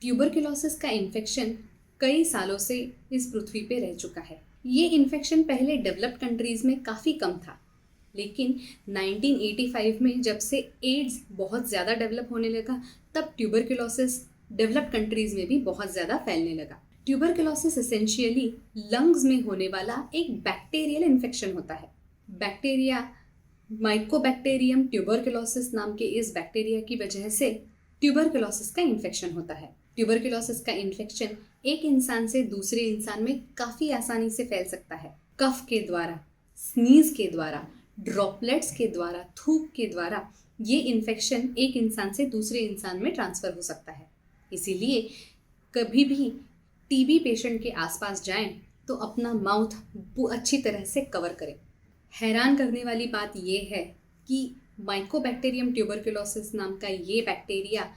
Tuberculosis का infection कई सालों से इस पृथ्वी पे रह चुका है। ये इन्फेक्शन पहले डेवलप्ड कंट्रीज़ में काफ़ी कम था, लेकिन 1985 में जब से एड्स बहुत ज़्यादा डेवलप होने लगा, तब ट्यूबरकुलोसिस डेवलप्ड कंट्रीज़ में भी बहुत ज़्यादा फैलने लगा। ट्यूबरकुलोसिस एसेंशियली लंग्स में होने वाला एक बैक्टीरियल इन्फेक्शन होता है। बैक्टीरिया माइकोबैक्टीरियम ट्यूबरकुलोसिस नाम के इस बैक्टीरिया की वजह से ट्यूबरकुलोसिस का इन्फेक्शन होता है। ट्यूबरकुलोसिस का इन्फेक्शन एक इंसान से दूसरे इंसान में काफ़ी आसानी से फैल सकता है। कफ के द्वारा, स्नीज के द्वारा, ड्रॉपलेट्स के द्वारा, थूक के द्वारा ये इन्फेक्शन एक इंसान से दूसरे इंसान में ट्रांसफ़र हो सकता है। इसीलिए कभी भी टीबी पेशेंट के आसपास जाएं तो अपना माउथ अच्छी तरह से कवर करें। हैरान करने वाली बात यह है कि माइकोबैक्टीरियम ट्यूबरकुलोसिस नाम का ये बैक्टीरिया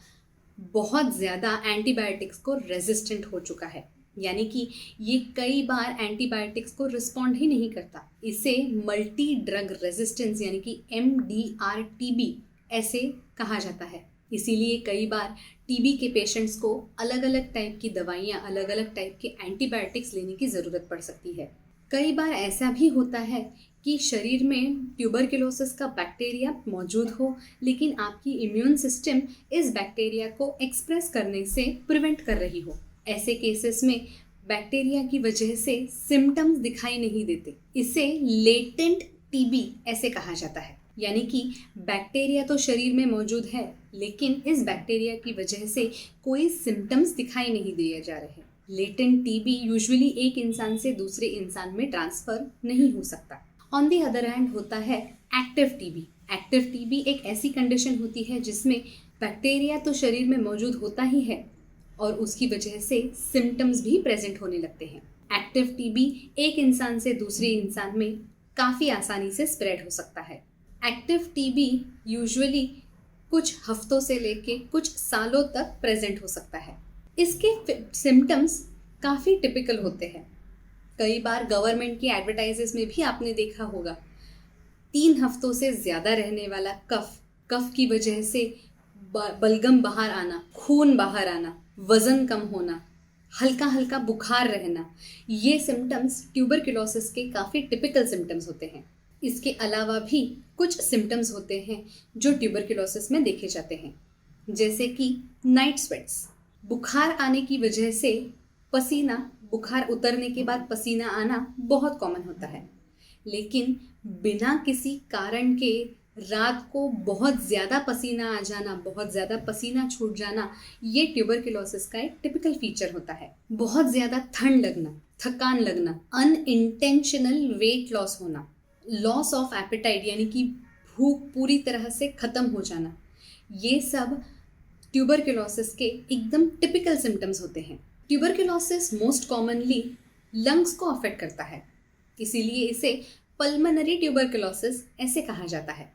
बहुत ज़्यादा एंटीबायोटिक्स को रेजिस्टेंट हो चुका है, यानी कि ये कई बार एंटीबायोटिक्स को रिस्पॉन्ड ही नहीं करता। इसे मल्टी ड्रग रेजिस्टेंस यानी कि MDR-TB ऐसे कहा जाता है। इसीलिए कई बार टीबी के पेशेंट्स को अलग अलग टाइप की दवाइयाँ, अलग अलग टाइप के एंटीबायोटिक्स लेने की ज़रूरत पड़ सकती है। कई बार ऐसा भी होता है कि शरीर में ट्यूबरकुलोसिस का बैक्टीरिया मौजूद हो, लेकिन आपकी इम्यून सिस्टम इस बैक्टीरिया को एक्सप्रेस करने से प्रिवेंट कर रही हो। ऐसे केसेस में बैक्टीरिया की वजह से सिम्टम्स दिखाई नहीं देते। इसे लेटेंट टीबी ऐसे कहा जाता है, यानी कि बैक्टीरिया तो शरीर में मौजूद है, लेकिन इस बैक्टीरिया की वजह से कोई सिम्टम्स दिखाई नहीं दिए जा रहे। लेटेंट टीबी यूजुअली एक इंसान से दूसरे इंसान में ट्रांसफ़र नहीं हो सकता। ऑन दी अदर हैंड होता है एक्टिव टीबी। एक्टिव टीबी एक ऐसी कंडीशन होती है जिसमें बैक्टीरिया तो शरीर में मौजूद होता ही है और उसकी वजह से सिम्टम्स भी प्रेजेंट होने लगते हैं। एक्टिव टीबी एक इंसान से दूसरे इंसान में काफ़ी आसानी से स्प्रेड हो सकता है। एक्टिव टीबी यूजुअली कुछ हफ्तों से लेके कुछ सालों तक प्रेजेंट हो सकता है। इसके सिम्टम्स काफ़ी टिपिकल होते हैं। कई बार गवर्नमेंट की एडवर्टाइजेस में भी आपने देखा होगा, 3 हफ्तों से ज़्यादा रहने वाला कफ की वजह से बलगम बाहर आना, खून बाहर आना, वज़न कम होना, हल्का हल्का बुखार रहना, ये सिम्टम्स ट्यूबरकुलोसिस के काफ़ी टिपिकल सिम्टम्स होते हैं। इसके अलावा भी कुछ सिम्टम्स होते हैं जो ट्यूबरकुलोसिस में देखे जाते हैं, जैसे कि नाइट स्वेट्स। बुखार आने की वजह से बुखार उतरने के बाद पसीना आना बहुत कॉमन होता है, लेकिन बिना किसी कारण के रात को बहुत ज़्यादा पसीना आ जाना, बहुत ज़्यादा पसीना छूट जाना, ये ट्यूबरकुलोसिस का एक टिपिकल फीचर होता है। बहुत ज़्यादा ठंड लगना, थकान लगना, अनइंटेंशनल वेट लॉस होना, लॉस ऑफ एपेटाइट यानी कि भूख पूरी तरह से ख़त्म हो जाना, ये सब ट्यूबरकुलोसिस के एकदम टिपिकल सिम्टम्स होते हैं। ट्यूबरकुलोसिस मोस्ट कॉमनली लंग्स को अफेक्ट करता है, इसीलिए इसे पल्मोनरी ट्यूबरकुलोसिस ऐसे कहा जाता है।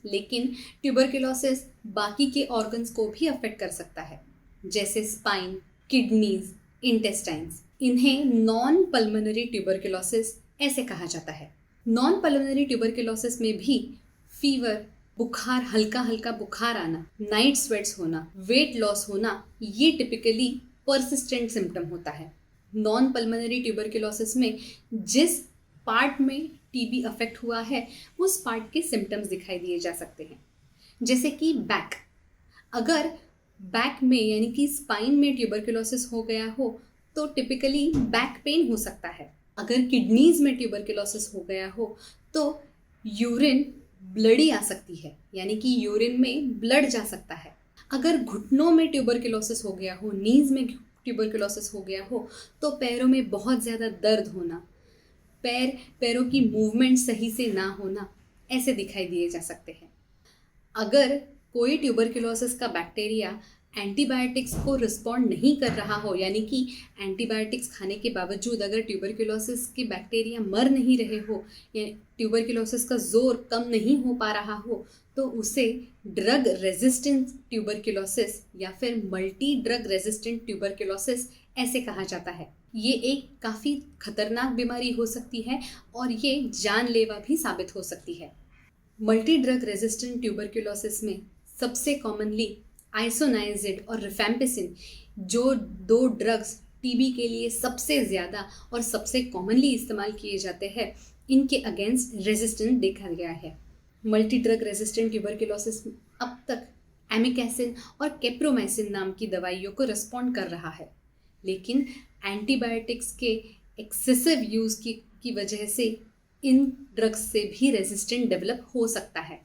लेकिन ट्यूबरकुलोसिस बाकी के ऑर्गन्स को भी अफेक्ट कर सकता है, जैसे स्पाइन, किडनीज, इंटेस्टाइन्स। इन्हें नॉन पल्मोनरी ट्यूबरकुलोसिस ऐसे कहा जाता है। नॉन पल्मोनरी ट्यूबरकुलोसिस में भी फीवर, बुखार, हल्का हल्का बुखार आना, नाइट स्वेट्स होना, वेट लॉस होना, ये टिपिकली परसिस्टेंट सिम्टम होता है। नॉन पल्मोनरी ट्यूबरकुलोसिस में जिस पार्ट में टीबी अफेक्ट हुआ है, उस पार्ट के सिम्टम्स दिखाई दिए जा सकते हैं, जैसे कि बैक। अगर बैक में यानी कि स्पाइन में ट्यूबरकुलोसिस हो गया हो तो टिपिकली बैक पेन हो सकता है। अगर किडनीज में ट्यूबरकुलोसिस हो गया हो तो यूरिन ब्लडी आ सकती है, यानी कि यूरिन में ब्लड जा सकता है। अगर घुटनों में ट्यूबरकुलोसिस हो गया हो, नीज में ट्यूबरकुलोसिस हो गया हो, तो पैरों में बहुत ज़्यादा दर्द होना, पैरों की मूवमेंट सही से ना होना, ऐसे दिखाई दिए जा सकते हैं। अगर कोई ट्यूबरकुलोसिस का बैक्टीरिया एंटीबायोटिक्स को रिस्पॉन्ड नहीं कर रहा हो, यानी कि एंटीबायोटिक्स खाने के बावजूद अगर ट्यूबरकुलोसिस के बैक्टीरिया मर नहीं रहे हो या ट्यूबरकुलोसिस का जोर कम नहीं हो पा रहा हो, तो उसे ड्रग रेजिस्टेंट ट्यूबरकुलोसिस या फिर मल्टी ड्रग रेजिस्टेंट ट्यूबरकुलोसिस ऐसे कहा जाता है। ये एक काफ़ी खतरनाक बीमारी हो सकती है और ये जानलेवा भी साबित हो सकती है। मल्टी ड्रग रेजिस्टेंट ट्यूबरकुलोसिस में सबसे कॉमनली आइसोनाइजिड और रिफैम्पिसिन, जो दो ड्रग्स टीबी के लिए सबसे ज़्यादा और सबसे कॉमनली इस्तेमाल किए जाते हैं, इनके अगेंस्ट रेजिस्टेंस देखा गया है। मल्टी ड्रग रेजिस्टेंट ट्यूबरकुलोसिस अब तक एमिकैसिन और केप्रोमैसिन नाम की दवाइयों को रिस्पॉन्ड कर रहा है, लेकिन एंटीबायोटिक्स के एक्सेसिव यूज़ की वजह से इन ड्रग्स से भी रेजिस्टेंट डेवलप हो सकता है।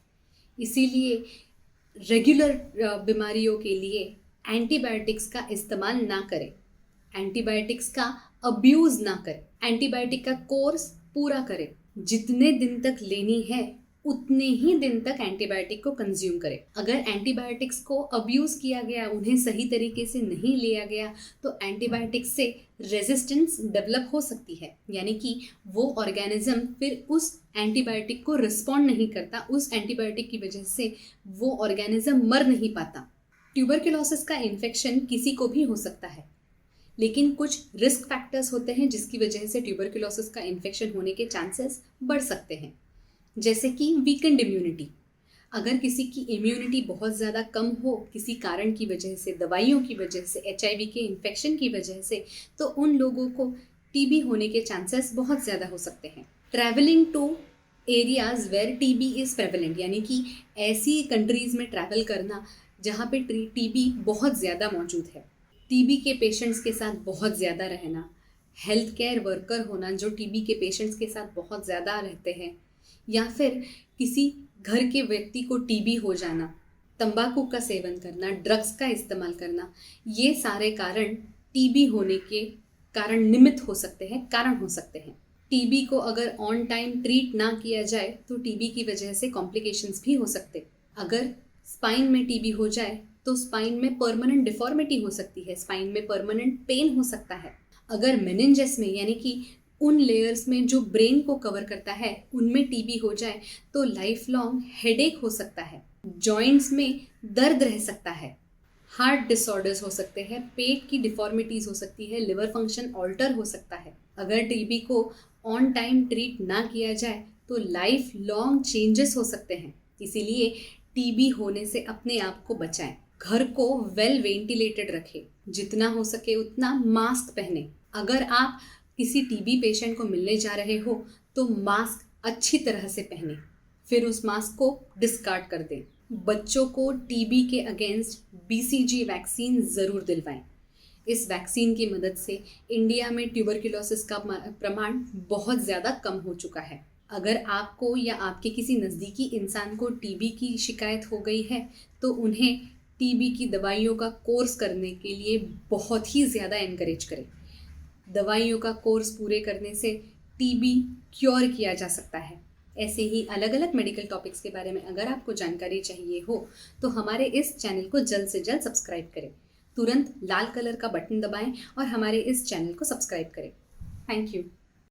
इसीलिए रेगुलर बीमारियों के लिए एंटीबायोटिक्स का इस्तेमाल ना करें, एंटीबायोटिक्स का अब्यूज़ ना करें, एंटीबायोटिक का कोर्स पूरा करें। जितने दिन तक लेनी है उतने ही दिन तक एंटीबायोटिक को कंज्यूम करें। अगर एंटीबायोटिक्स को अब्यूज़ किया गया, उन्हें सही तरीके से नहीं लिया गया, तो एंटीबायोटिक्स से रेजिस्टेंस डेवलप हो सकती है, यानी कि वो ऑर्गेनिज्म फिर उस एंटीबायोटिक को रिस्पॉन्ड नहीं करता, उस एंटीबायोटिक की वजह से वो ऑर्गेनिज्म मर नहीं पाता। ट्यूबरकुलोसिस का इन्फेक्शन किसी को भी हो सकता है, लेकिन कुछ रिस्क फैक्टर्स होते हैं जिसकी वजह से ट्यूबरकुलोसिस का इन्फेक्शन होने के चांसेस बढ़ सकते हैं, जैसे कि वीकेंड इम्यूनिटी। अगर किसी की इम्यूनिटी बहुत ज़्यादा कम हो किसी कारण की वजह से, दवाइयों की वजह से, HIV के इन्फेक्शन की वजह से, तो उन लोगों को टीबी होने के चांसेस बहुत ज़्यादा हो सकते हैं। Travelling to areas where TB is prevalent, यानी कि ऐसी कंट्रीज़ में ट्रैवल करना जहाँ पे टीबी बहुत ज़्यादा मौजूद है, टीबी के पेशेंट्स के साथ बहुत ज़्यादा रहना, हेल्थ केयर वर्कर होना जो टीबी के पेशेंट्स के साथ बहुत ज़्यादा रहते हैं, या फिर किसी घर के व्यक्ति को टीबी हो जाना, तंबाकू का सेवन करना, ड्रग्स का इस्तेमाल करना, ये सारे कारण टीबी होने के कारण निमित्त हो सकते हैं, कारण हो सकते हैं। टीबी को अगर ऑन टाइम ट्रीट ना किया जाए तो टीबी की वजह से कॉम्प्लिकेशंस भी हो सकते। अगर स्पाइन में टीबी हो जाए तो स्पाइन में परमानेंट डिफॉर्मिटी हो सकती है, स्पाइन में परमानेंट पेन हो सकता है। अगर मेनिंजस में, यानी कि उन लेयर्स में जो ब्रेन को कवर करता है, उनमें टीबी हो जाए तो लाइफ लॉन्ग हेडेक हो सकता है, जॉइंट्स में दर्द रह सकता है, हार्ट डिसऑर्डर्स हो सकते हैं, पेट की डिफॉर्मिटीज़ हो सकती है, लिवर फंक्शन ऑल्टर हो सकता है। अगर टीबी को ऑन टाइम ट्रीट ना किया जाए तो लाइफ लॉन्ग चेंजेस हो सकते हैं। इसीलिए टीबी होने से अपने आप को बचाएं, घर को वेल वेंटिलेटेड रखें, जितना हो सके उतना मास्क पहने। अगर आप किसी टीबी पेशेंट को मिलने जा रहे हो तो मास्क अच्छी तरह से पहने, फिर उस मास्क को डिस्कार्ड कर दें। बच्चों को टीबी के अगेंस्ट BCG वैक्सीन ज़रूर दिलवाएं। इस वैक्सीन की मदद से इंडिया में ट्यूबरकुलोसिस का प्रमाण बहुत ज़्यादा कम हो चुका है। अगर आपको या आपके किसी नज़दीकी इंसान को टीबी की शिकायत हो गई है तो उन्हें टीबी की दवाइयों का कोर्स करने के लिए बहुत ही ज़्यादा इनकरेज करें। दवाइयों का कोर्स पूरे करने से टीबी क्योर किया जा सकता है। ऐसे ही अलग अलग मेडिकल टॉपिक्स के बारे में अगर आपको जानकारी चाहिए हो तो हमारे इस चैनल को जल्द से जल्द सब्सक्राइब करें। तुरंत लाल कलर का बटन दबाएं और हमारे इस चैनल को सब्सक्राइब करें। Thank you.